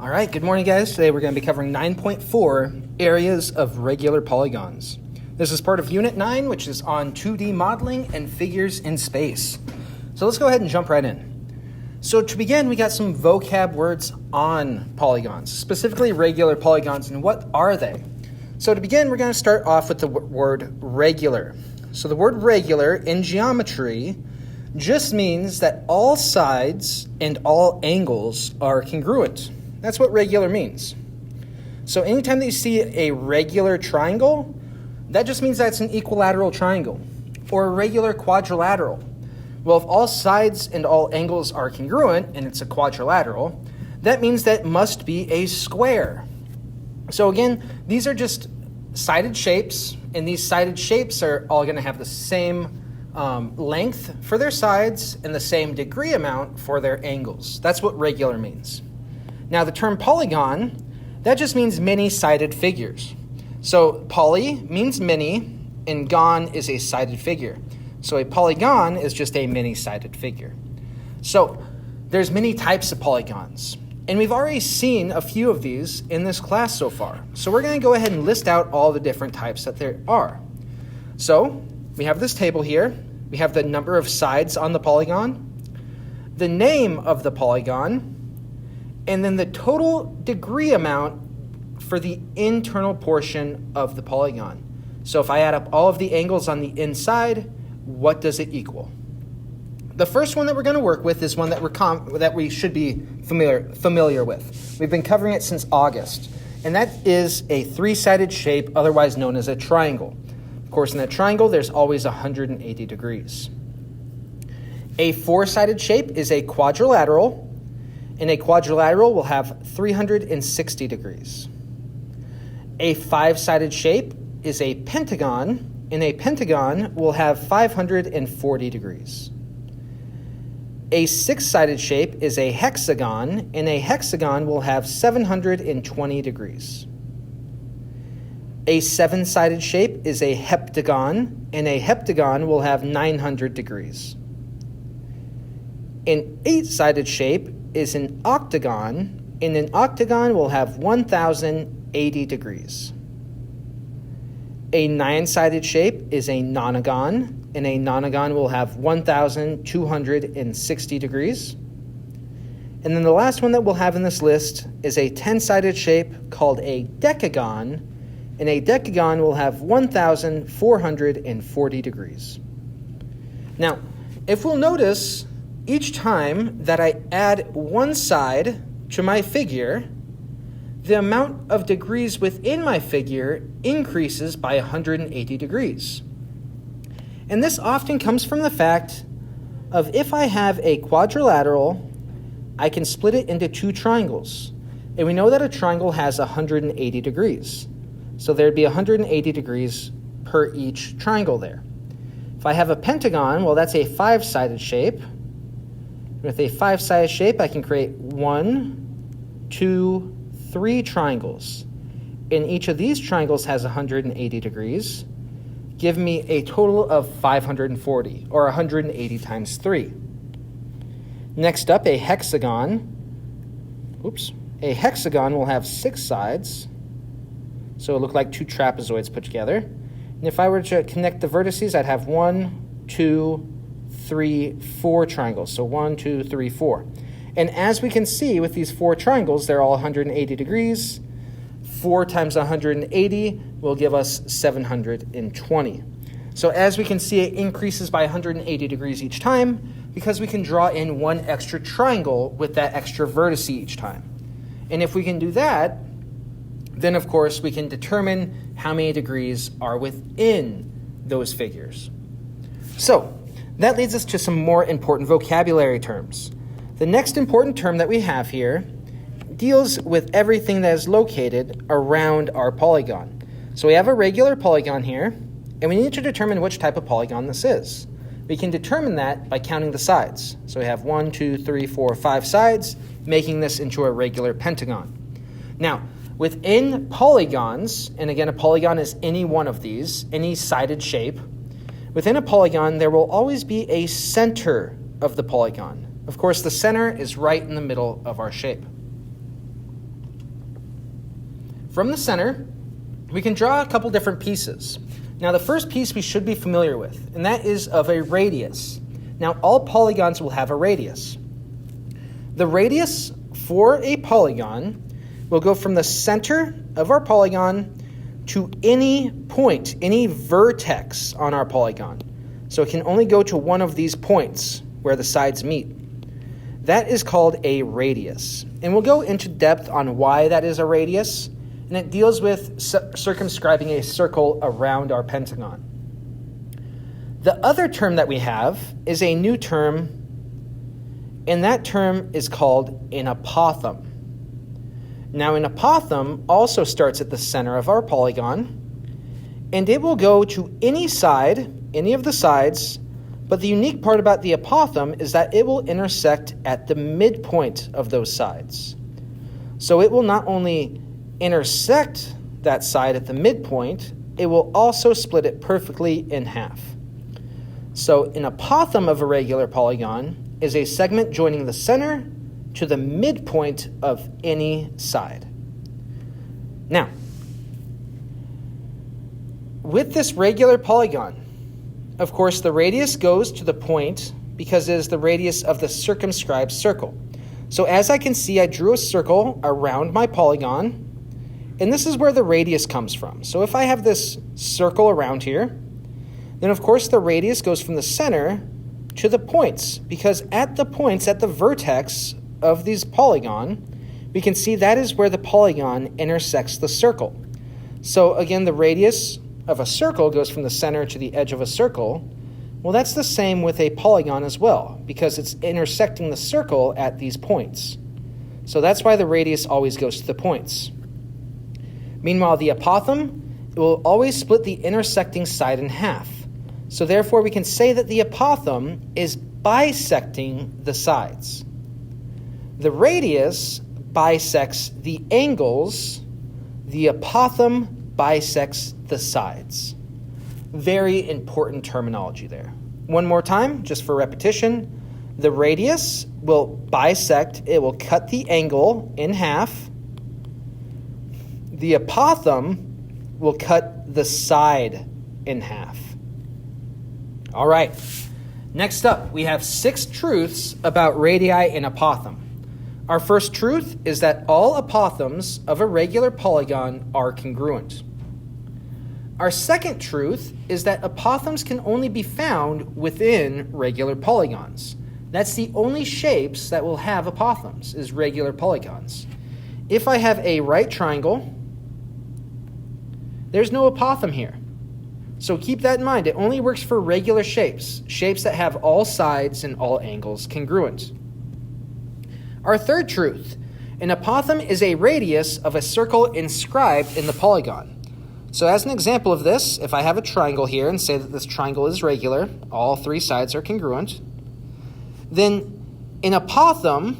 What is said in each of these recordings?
All right, good morning, guys. Today we're going to be covering 9.4 areas of regular polygons. This is part of Unit 9, which is on 2D modeling and figures in space. So let's go ahead and jump right in. So to begin, we got some vocab words on polygons, specifically regular polygons, and what are they? So to begin, we're going to start off with the word regular. So the word regular in geometry just means that all sides and all angles are congruent. That's what regular means. So anytime that you see a regular triangle, that just means that it's an equilateral triangle or a regular quadrilateral. Well, if all sides and all angles are congruent and it's a quadrilateral, that means that it must be a square. So again, these are just sided shapes, and these sided shapes are all going to have the same length for their sides and the same degree amount for their angles. That's what regular means. Now, the term polygon, that just means many-sided figures. So poly means many, and gon is a sided figure. So a polygon is just a many-sided figure. So there's many types of polygons, and we've already seen a few of these in this class so far. So we're going to go ahead and list out all the different types that there are. So we have this table here. We have the number of sides on the polygon, the name of the polygon, and then the total degree amount for the internal portion of the polygon. So if I add up all of the angles on the inside, what does it equal? The first one that we're going to work with is one that we should be familiar with. We've been covering it since August, and that is a three-sided shape, otherwise known as a triangle. Of course, in that triangle, there's always 180 degrees. A four-sided shape is a quadrilateral, and a quadrilateral will have 360 degrees. A five-sided shape is a pentagon, and a pentagon will have 540 degrees. A six-sided shape is a hexagon, and a hexagon will have 720 degrees. A seven-sided shape is a heptagon, and a heptagon will have 900 degrees. An eight-sided shape is an octagon, and an octagon will have 1,080 degrees. A nine-sided shape is a nonagon, and a nonagon will have 1,260 degrees. And then the last one that we'll have in this list is a 10-sided shape called a decagon, and a decagon will have 1,440 degrees. Now, if we'll notice, each time that I add one side to my figure, the amount of degrees within my figure increases by 180 degrees. And this often comes from the fact of if I have a quadrilateral, I can split it into two triangles. And we know that a triangle has 180 degrees. So there'd be 180 degrees per each triangle there. If I have a pentagon, well, that's a five-sided shape. With a five-sided shape, I can create 1, 2, 3 triangles. And each of these triangles has 180 degrees. Give me a total of 540, or 180 times 3. Next up, a hexagon. A hexagon will have 6 sides. So it look like two trapezoids put together. And if I were to connect the vertices, I'd have 1, 2, 3, 4 triangles. So 1, 2, 3, 4. And as we can see with these 4 triangles, they're all 180 degrees. 4 times 180 will give us 720. So as we can see, it increases by 180 degrees each time because we can draw in one extra triangle with that extra vertex each time. And if we can do that, then of course we can determine how many degrees are within those figures. So that leads us to some more important vocabulary terms. The next important term that we have here deals with everything that is located around our polygon. So we have a regular polygon here, and we need to determine which type of polygon this is. We can determine that by counting the sides. So we have 1, 2, 3, 4, 5 sides, making this into a regular pentagon. Now, within polygons, and again, a polygon is any one of these, any sided shape, within a polygon, there will always be a center of the polygon. Of course, the center is right in the middle of our shape. From the center, we can draw a couple different pieces. Now, the first piece we should be familiar with, and that is of a radius. Now, all polygons will have a radius. The radius for a polygon will go from the center of our polygon to any point, any vertex on our polygon. So it can only go to one of these points where the sides meet. That is called a radius. And we'll go into depth on why that is a radius, and it deals with circumscribing a circle around our pentagon. The other term that we have is a new term, and that term is called an apothem. Now, an apothem also starts at the center of our polygon, and it will go to any side, any of the sides, but the unique part about the apothem is that it will intersect at the midpoint of those sides. So it will not only intersect that side at the midpoint, it will also split it perfectly in half. So an apothem of a regular polygon is a segment joining the center to the midpoint of any side. Now, with this regular polygon, of course, the radius goes to the point because it is the radius of the circumscribed circle. So as I can see, I drew a circle around my polygon, and this is where the radius comes from. So if I have this circle around here, then of course the radius goes from the center to the points, because at the points, at the vertex of these polygon, we can see that is where the polygon intersects the circle. So again, the radius of a circle goes from the center to the edge of a circle. Well, that's the same with a polygon as well, because it's intersecting the circle at these points. So that's why the radius always goes to the points. Meanwhile, the apothem will always split the intersecting side in half. So therefore, we can say that the apothem is bisecting the sides. The radius bisects the angles. The apothem bisects the sides. Very important terminology there. One more time, just for repetition. The radius will bisect, it will cut the angle in half. The apothem will cut the side in half. All right. Next up, we have 6 truths about radii and apothem. Our first truth is that all apothems of a regular polygon are congruent. Our second truth is that apothems can only be found within regular polygons. That's the only shapes that will have apothems, is regular polygons. If I have a right triangle, there's no apothem here. So keep that in mind. It only works for regular shapes, shapes that have all sides and all angles congruent. Our third truth, an apothem is a radius of a circle inscribed in the polygon. So as an example of this, if I have a triangle here and say that this triangle is regular, all 3 sides are congruent, then an apothem,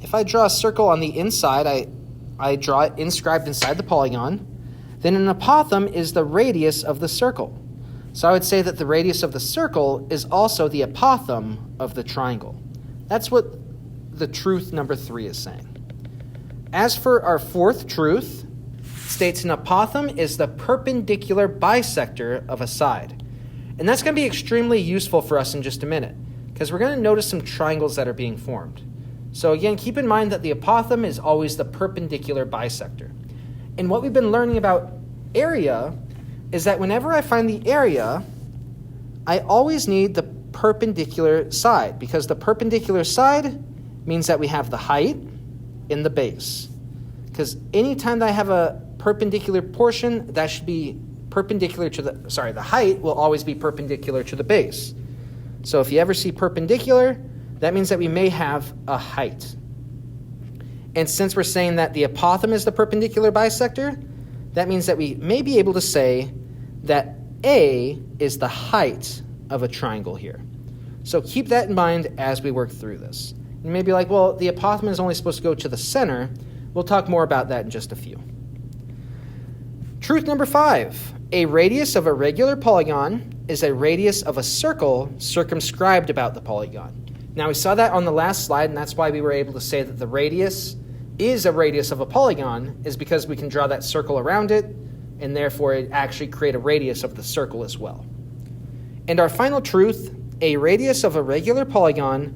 if I draw a circle on the inside, I draw it inscribed inside the polygon, then an apothem is the radius of the circle. So I would say that the radius of the circle is also the apothem of the triangle. That's what the truth number 3 is saying. As for our fourth truth, it states an apothem is the perpendicular bisector of a side. And that's going to be extremely useful for us in just a minute, because we're going to notice some triangles that are being formed. So again, keep in mind that the apothem is always the perpendicular bisector. And what we've been learning about area is that whenever I find the area, I always need the perpendicular side, because the perpendicular side means that we have the height in the base. Because anytime that I have a perpendicular portion, that should be perpendicular to the height will always be perpendicular to the base. So if you ever see perpendicular, that means that we may have a height. And since we're saying that the apothem is the perpendicular bisector, that means that we may be able to say that A is the height of a triangle here. So keep that in mind as we work through this. You may be like, well, the apothem is only supposed to go to the center. We'll talk more about that in just a few. Truth number 5, a radius of a regular polygon is a radius of a circle circumscribed about the polygon. Now we saw that on the last slide, and that's why we were able to say that the radius is a radius of a polygon is because we can draw that circle around it, and therefore it actually create a radius of the circle as well. And our final truth, a radius of a regular polygon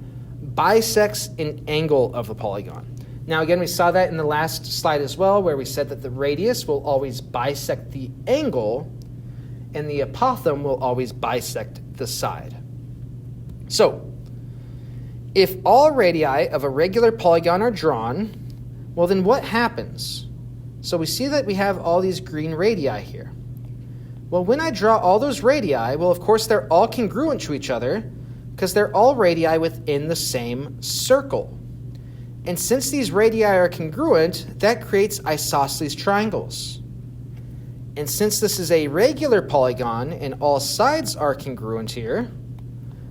bisects an angle of a polygon. Now again, we saw that in the last slide as well, where we said that the radius will always bisect the angle, and the apothem will always bisect the side. So, if all radii of a regular polygon are drawn, well then what happens? So we see that we have all these green radii here. Well, when I draw all those radii, well, of course, they're all congruent to each other because they're all radii within the same circle. And since these radii are congruent, that creates isosceles triangles. And since this is a regular polygon and all sides are congruent here,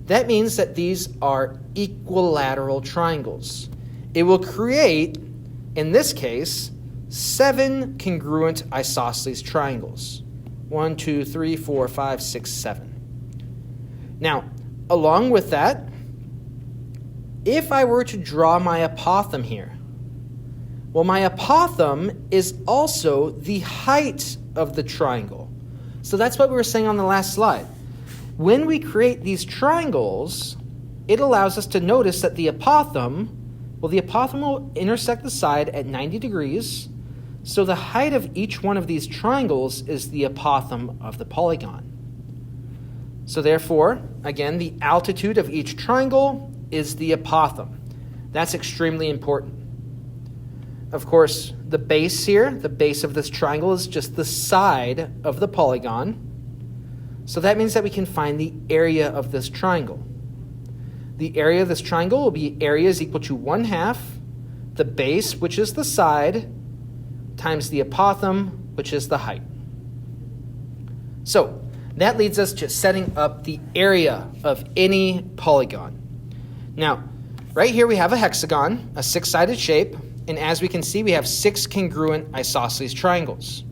that means that these are equilateral triangles. It will create, in this case, 7 congruent isosceles triangles. 1, 2, 3, 4, 5, 6, 7. Now, along with that, if I were to draw my apothem here, well, my apothem is also the height of the triangle. So that's what we were saying on the last slide. When we create these triangles, it allows us to notice that the apothem will intersect the side at 90 degrees, so the height of each one of these triangles is the apothem of the polygon. So therefore, again, the altitude of each triangle is the apothem. That's extremely important. Of course, the base here, the base of this triangle is just the side of the polygon. So that means that we can find the area of this triangle. The area of this triangle will be area is equal to 1/2 the base, which is the side, times the apothem, which is the height. So that leads us to setting up the area of any polygon. Now, right here we have a hexagon, a 6-sided shape, and as we can see, we have 6 congruent isosceles triangles.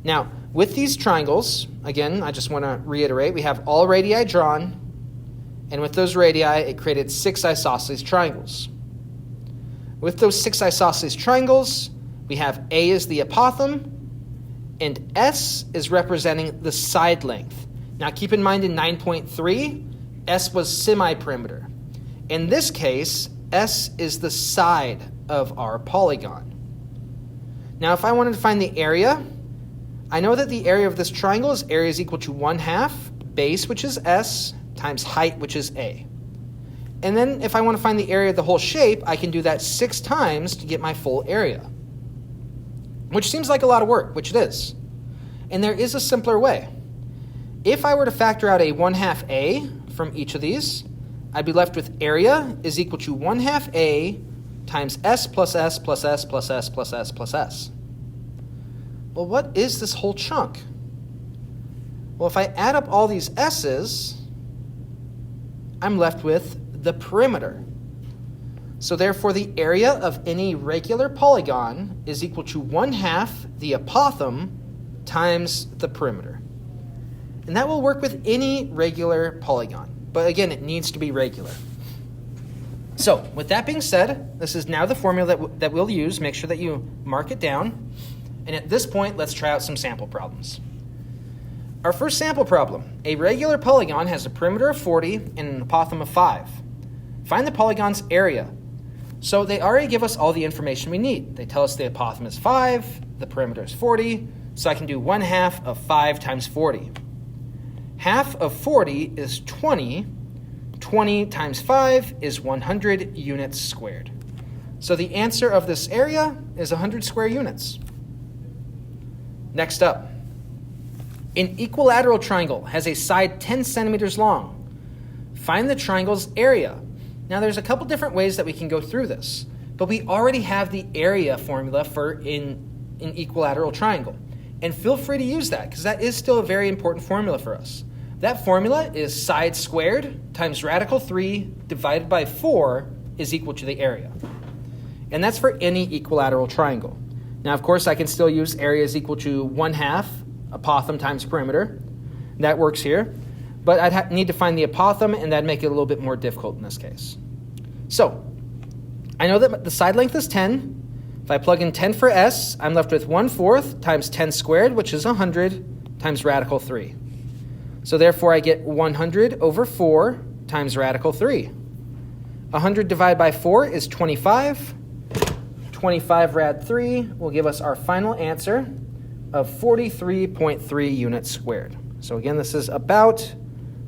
Now, with these triangles, again, I just want to reiterate, we have all radii drawn, and with those radii, it created 6 isosceles triangles. With those 6 isosceles triangles, we have A is the apothem, and S is representing the side length. Now, keep in mind in 9.3, S was semi-perimeter. In this case, S is the side of our polygon. Now, if I wanted to find the area, I know that the area of this triangle is area is equal to 1/2 base, which is S, times height, which is A. And then if I want to find the area of the whole shape, I can do that 6 times to get my full area, which seems like a lot of work, which it is. And there is a simpler way. If I were to factor out a 1/2 A from each of these, I'd be left with area is equal to 1/2 A times S plus S plus S plus S plus S plus S. Well, what is this whole chunk? Well, if I add up all these S's, I'm left with the perimeter. So therefore, the area of any regular polygon is equal to 1/2 the apothem times the perimeter. And that will work with any regular polygon. But again, it needs to be regular. So with that being said, this is now the formula that we'll use. Make sure that you mark it down. And at this point, let's try out some sample problems. Our first sample problem. A regular polygon has a perimeter of 40 and an apothem of 5. Find the polygon's area. So they already give us all the information we need. They tell us the apothem is 5, the perimeter is 40, so I can do 1/2 of 5 times 40. Half of 40 is 20. 20 times 5 is 100 units squared. So the answer of this area is 100 square units. Next up, an equilateral triangle has a side 10 centimeters long. Find the triangle's area. Now there's a couple different ways that we can go through this, but we already have the area formula for an equilateral triangle. And feel free to use that because that is still a very important formula for us. That formula is side squared times radical 3 divided by 4 is equal to the area. And that's for any equilateral triangle. Now, of course, I can still use area is equal to 1/2 apothem times perimeter. That works here. But I'd need to find the apothem, and that'd make it a little bit more difficult in this case. So I know that the side length is 10. If I plug in 10 for s, I'm left with 1/4 times 10 squared, which is 100, times radical 3. So therefore, I get 100 over 4 times radical 3. 100 divided by 4 is 25. 25 rad 3 will give us our final answer of 43.3 units squared. So again, this is about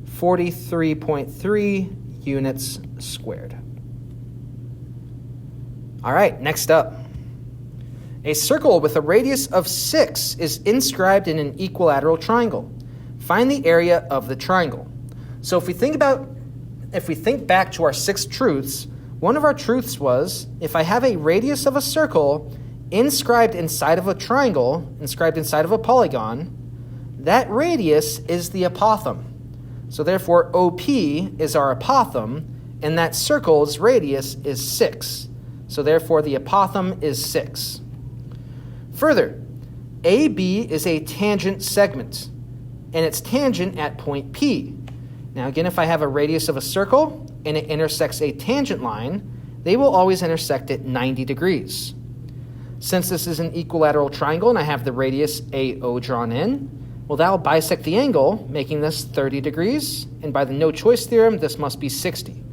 43.3 units squared. All right, next up. A circle with a radius of 6 is inscribed in an equilateral triangle. Find the area of the triangle. So if we think back to our 6 truths, one of our truths was, if I have a radius of a circle inscribed inside of a triangle, inscribed inside of a polygon, that radius is the apothem. So therefore, OP is our apothem, and that circle's radius is 6. So therefore, the apothem is 6. Further, AB is a tangent segment, and it's tangent at point P. Now again, if I have a radius of a circle and it intersects a tangent line, they will always intersect at 90 degrees. Since this is an equilateral triangle and I have the radius AO drawn in, well, that will bisect the angle, making this 30 degrees, and by the no choice theorem, this must be 60.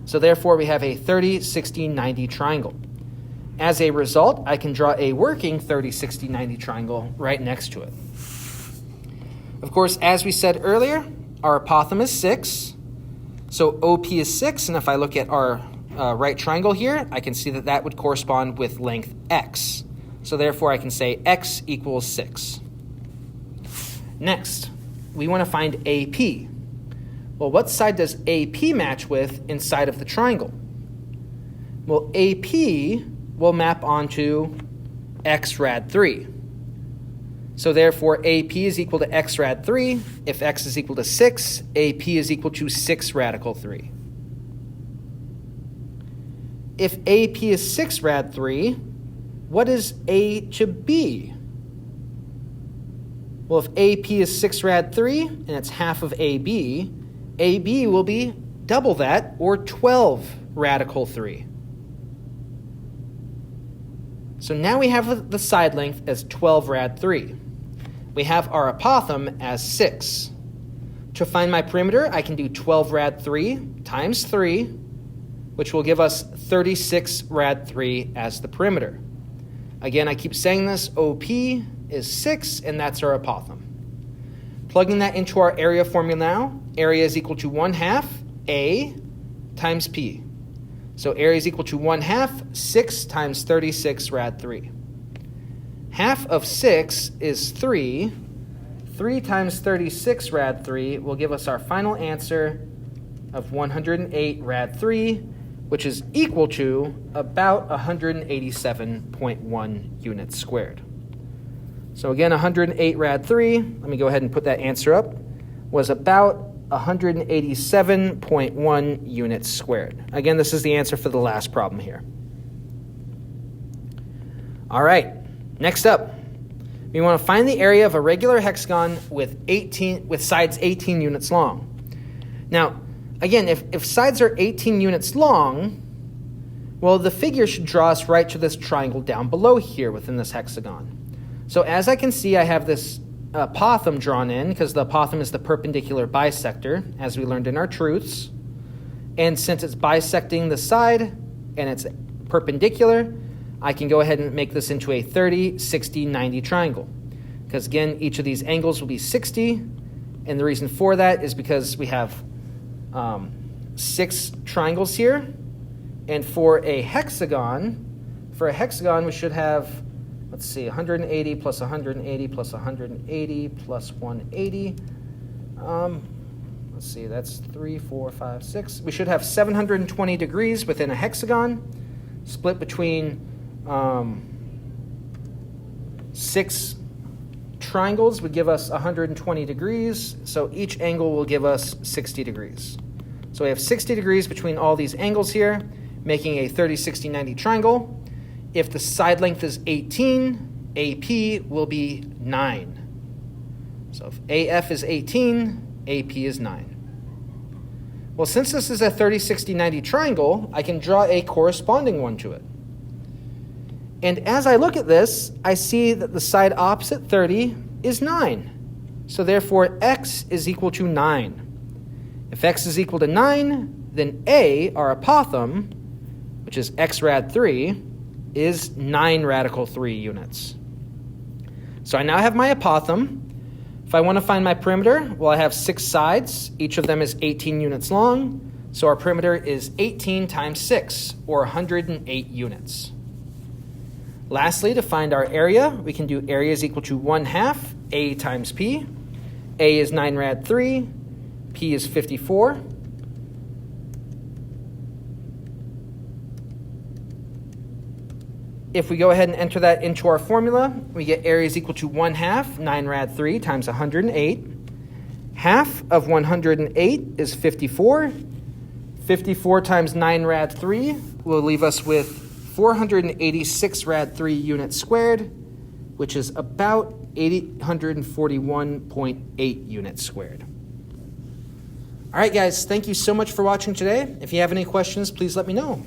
So therefore, we have a 30, 60, 90 triangle. As a result, I can draw a working 30, 60, 90 triangle right next to it. Of course, as we said earlier, our apothem is 6, so OP is 6, and if I look at our right triangle here, I can see that that would correspond with length x. So therefore, I can say x equals 6. Next, we want to find AP. Well, what side does AP match with inside of the triangle? Well, AP will map onto x rad 3. So therefore, AP is equal to x rad 3. If x is equal to 6, AP is equal to 6 radical 3. If AP is 6 rad 3, what is A to B? Well, if AP is 6 rad 3, and it's half of AB, AB will be double that, or 12 radical 3. So now we have the side length as 12 rad 3. We have our apothem as 6. To find my perimeter, I can do 12 rad 3 times 3, which will give us 36 rad 3 as the perimeter. Again, I keep saying this, OP is 6, and that's our apothem. Plugging that into our area formula now, area is equal to 1/2 A times P. So area is equal to 1/2 6 times 36 rad 3. Half of 6 is 3. 3 times 36 rad 3 will give us our final answer of 108 rad 3, which is equal to about 187.1 units squared. So again, 108 rad 3, let me go ahead and put that answer up, was about 187.1 units squared. Again, this is the answer for the last problem here. All right, next up, we want to find the area of a regular hexagon with sides 18 units long. Now, again, if sides are 18 units long, well, the figure should draw us right to this triangle down below here within this hexagon. So as I can see, I have this apothem drawn in, because the apothem is the perpendicular bisector, as we learned in our truths. And since it's bisecting the side and it's perpendicular, I can go ahead and make this into a 30, 60, 90 triangle. Because again, each of these angles will be 60, and the reason for that is because we have 6 triangles here, and for a hexagon, we should have, let's see, 180 plus 180 plus 180 plus 180. Let's see, that's 3, 4, 5, 6. We should have 720 degrees within a hexagon, split between 6 triangles would give us 120 degrees, so each angle will give us 60 degrees. So we have 60 degrees between all these angles here, making a 30, 60, 90 triangle. If the side length is 18, AP will be 9. So if AF is 18, AP is 9. Well, since this is a 30, 60, 90 triangle, I can draw a corresponding one to it. And as I look at this, I see that the side opposite 30 is 9. So therefore, x is equal to 9. If x is equal to 9, then A, our apothem, which is x rad 3, is 9 radical 3 units. So I now have my apothem. If I want to find my perimeter, well, I have 6 sides. Each of them is 18 units long. So our perimeter is 18 times 6, or 108 units. Lastly, to find our area, we can do area is equal to 1/2 A times P. A is 9 rad 3. P is 54. If we go ahead and enter that into our formula, we get area is equal to 1/2 9 rad 3 times 108. Half of 108 is 54. 54 times 9 rad 3 will leave us with 486 rad 3 units squared, which is about 841.8 units squared. All right, guys, thank you so much for watching today. If you have any questions, please let me know.